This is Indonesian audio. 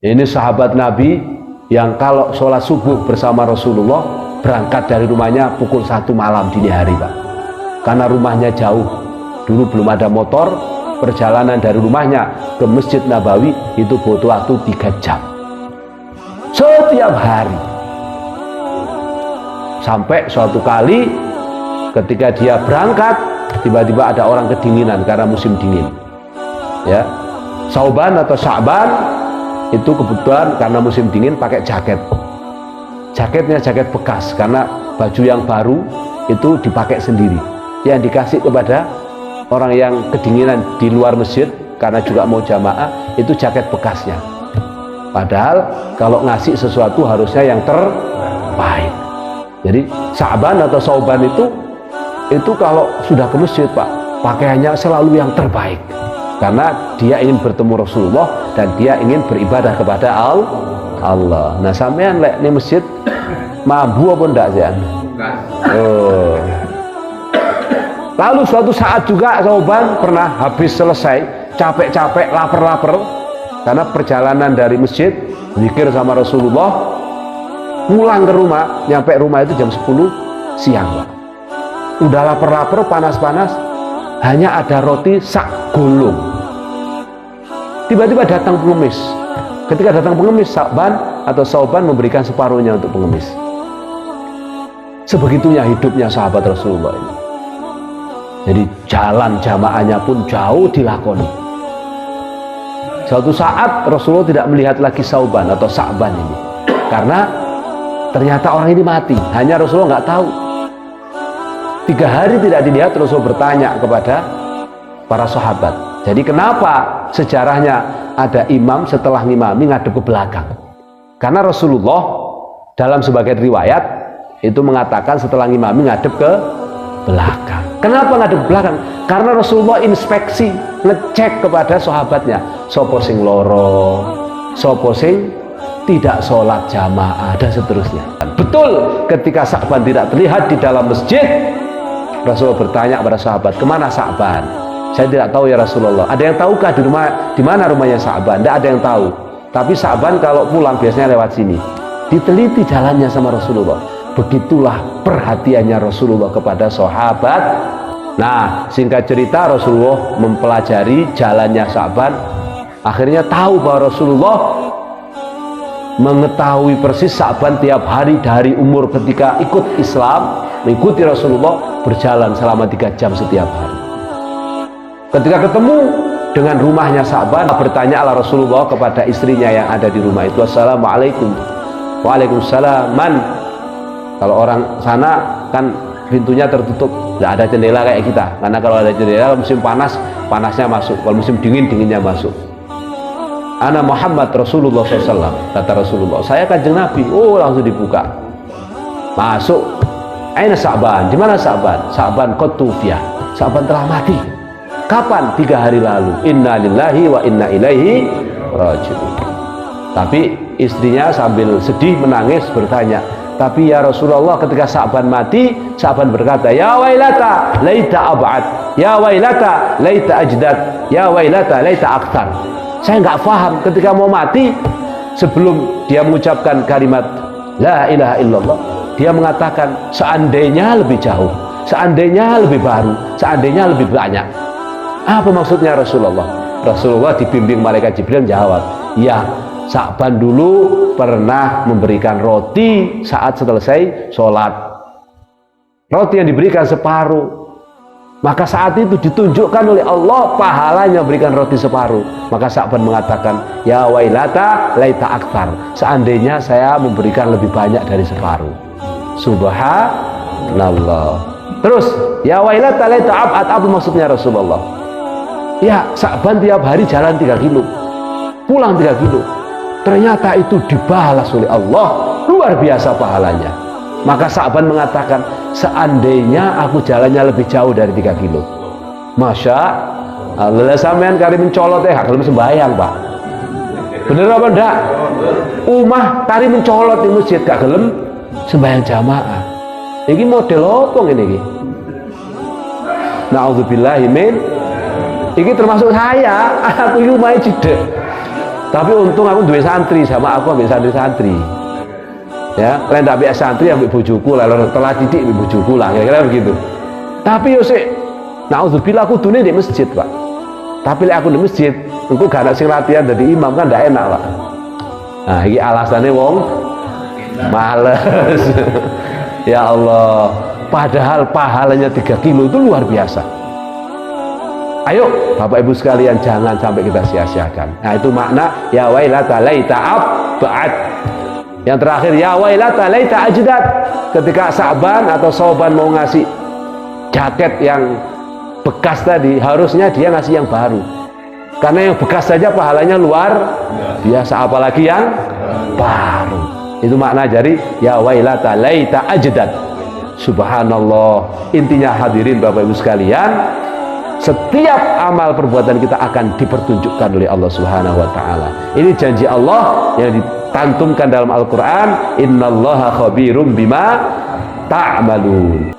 Ini sahabat Nabi yang kalau sholat subuh bersama Rasulullah berangkat dari rumahnya pukul 1 malam dini hari, Pak. Karena rumahnya jauh, dulu belum ada motor, perjalanan dari rumahnya ke Masjid Nabawi itu butuh waktu 3 jam setiap hari. Sampai suatu kali ketika dia berangkat, tiba-tiba ada orang kedinginan karena musim dingin, ya. Sauban atau Sya'ban itu kebetulan karena musim dingin pakai jaket. Jaketnya jaket bekas karena baju yang baru itu dipakai sendiri. Yang dikasih kepada orang yang kedinginan di luar masjid karena juga mau jamaah itu jaket bekasnya. Padahal kalau ngasih sesuatu harusnya yang terbaik. Jadi Sya'ban atau Sauban itu kalau sudah ke masjid, Pak, pakaiannya selalu yang terbaik. Karena dia ingin bertemu Rasulullah dan dia ingin beribadah kepada Allah. Nah, sampean lek ini masjid mampu apa ndak sih? Oh. Lalu suatu saat juga Sauban pernah habis selesai capek-capek, lapar-lapar karena perjalanan dari masjid zikir sama Rasulullah, pulang ke rumah, nyampe rumah itu jam 10 siang, Pak. Udah lapar-lapar, panas-panas, hanya ada roti sak gulung. Tiba-tiba datang pengemis. Ketika datang pengemis, Sauban memberikan separuhnya untuk pengemis. Sebegitunya hidupnya sahabat Rasulullah ini. Jadi jalan jamaahnya pun jauh dilakoni. Suatu saat Rasulullah tidak melihat lagi Sauban atau Sya'ban ini, karena ternyata orang ini mati. Hanya Rasulullah nggak tahu. 3 hari tidak dilihat, Rasul bertanya kepada para sahabat. Jadi kenapa sejarahnya ada imam setelah ngimami ngadep ke belakang? Karena Rasulullah dalam sebagian riwayat itu mengatakan setelah ngimami ngadep ke belakang. Kenapa ngadep ke belakang? Karena Rasulullah inspeksi, ngecek kepada sahabatnya, sopo sing loro, sopo sing tidak sholat jamaah, dan seterusnya. Betul, ketika Sya'ban tidak terlihat di dalam masjid, Rasulullah bertanya kepada sahabat, kemana Sya'ban? Saya tidak tahu ya Rasulullah. Ada yang tahukah di mana rumahnya Sya'ban? Tidak ada yang tahu. Tapi Sya'ban kalau pulang biasanya lewat sini. Diteliti jalannya sama Rasulullah. Begitulah perhatiannya Rasulullah kepada sahabat. Nah, singkat cerita Rasulullah mempelajari jalannya Sya'ban. Akhirnya tahu bahwa Rasulullah mengetahui persis Sya'ban tiap hari dari umur ketika ikut Islam, mengikuti Rasulullah, berjalan selama 3 jam setiap hari. Ketika ketemu dengan rumahnya Sya'ban, bertanya Allah Rasulullah kepada istrinya yang ada di rumah itu, Assalamualaikum. Waalaikumsalam. Man, kalau orang sana kan pintunya tertutup, tidak ada jendela kayak kita. Karena kalau ada jendela musim panas, panasnya masuk. Kalau musim dingin, dinginnya masuk. Ana Muhammad Rasulullah SAW, kata Rasulullah, saya kanjeng Nabi. Oh, langsung dibuka, masuk. Aina Sya'ban, di mana Sya'ban? Sya'ban qad tufiya, Sya'ban telah mati. Kapan? 3 hari lalu. Inna lillahi wa inna ilaihi raji'un. Tapi istrinya sambil sedih menangis bertanya, tapi ya Rasulullah, ketika Sya'ban mati, Sya'ban berkata, ya wailata laita ab'ad, ya wailata laita ajdad, ya wailata laita aktar. Saya nggak paham, ketika mau mati, sebelum dia mengucapkan kalimat la ilaha illallah, dia mengatakan seandainya lebih jauh, seandainya lebih baru, seandainya lebih banyak. Apa maksudnya Rasulullah? Rasulullah dibimbing malaikat Jibril jawab, ya, Sya'ban dulu pernah memberikan roti saat selesai sholat. Roti yang diberikan separuh. Maka saat itu ditunjukkan oleh Allah pahalanya berikan roti separuh. Maka Sya'ban mengatakan, ya wailata laita aktar, seandainya saya memberikan lebih banyak dari separuh. Subhanallah. Terus, ya wailata laita ab'ad, apa maksudnya Rasulullah? Ya, Sya'ban tiap hari jalan 3 kilo, pulang 3 kilo. Ternyata itu dibalas oleh Allah, luar biasa pahalanya. Maka Sya'ban mengatakan, seandainya aku jalannya lebih jauh dari 3 kilo. Masya Allah, sampean kali mencolot kalau sembahyang, Pak. Bener apa enggak? Umah tari mencolot di masjid, gak gelem sembahyang jamaah. Ini model apa ini? Na'udzubillahi min. Ini termasuk saya, aku ini umahnya cidek. Tapi untung aku duwe santri, sama aku ambil santri-santri. Ya, lain tak ambil santri ambil bojoku lah, telah titik ambil bojoku lah, kira-kira begitu. Tapi yo sik, naudzubillah aku dunia di masjid, Pak. Tapi lek aku di masjid, engko gak ana sing latihan dadi imam kan ndak enak, Pak. Nah, iki alasannya wong males. Ya Allah, padahal pahalanya 3 kilo itu luar biasa. Ayo Bapak Ibu sekalian, jangan sampai kita sia-siakan. Nah, itu makna ya wailata laita ab'ad. Yang terakhir ya wailata laita ajdad. Ketika Sa'ban atau Sauban mau ngasih jaket yang bekas tadi, harusnya dia ngasih yang baru. Karena yang bekas saja pahalanya luar biasa, apalagi yang baru. Itu makna dari ya wailata laita ajdad. Subhanallah. Intinya hadirin Bapak Ibu sekalian, setiap amal perbuatan kita akan dipertunjukkan oleh Allah Subhanahu wa taala. Ini janji Allah yang ditantumkan dalam Al-Qur'an, innallaha khabirum bima ta'malun.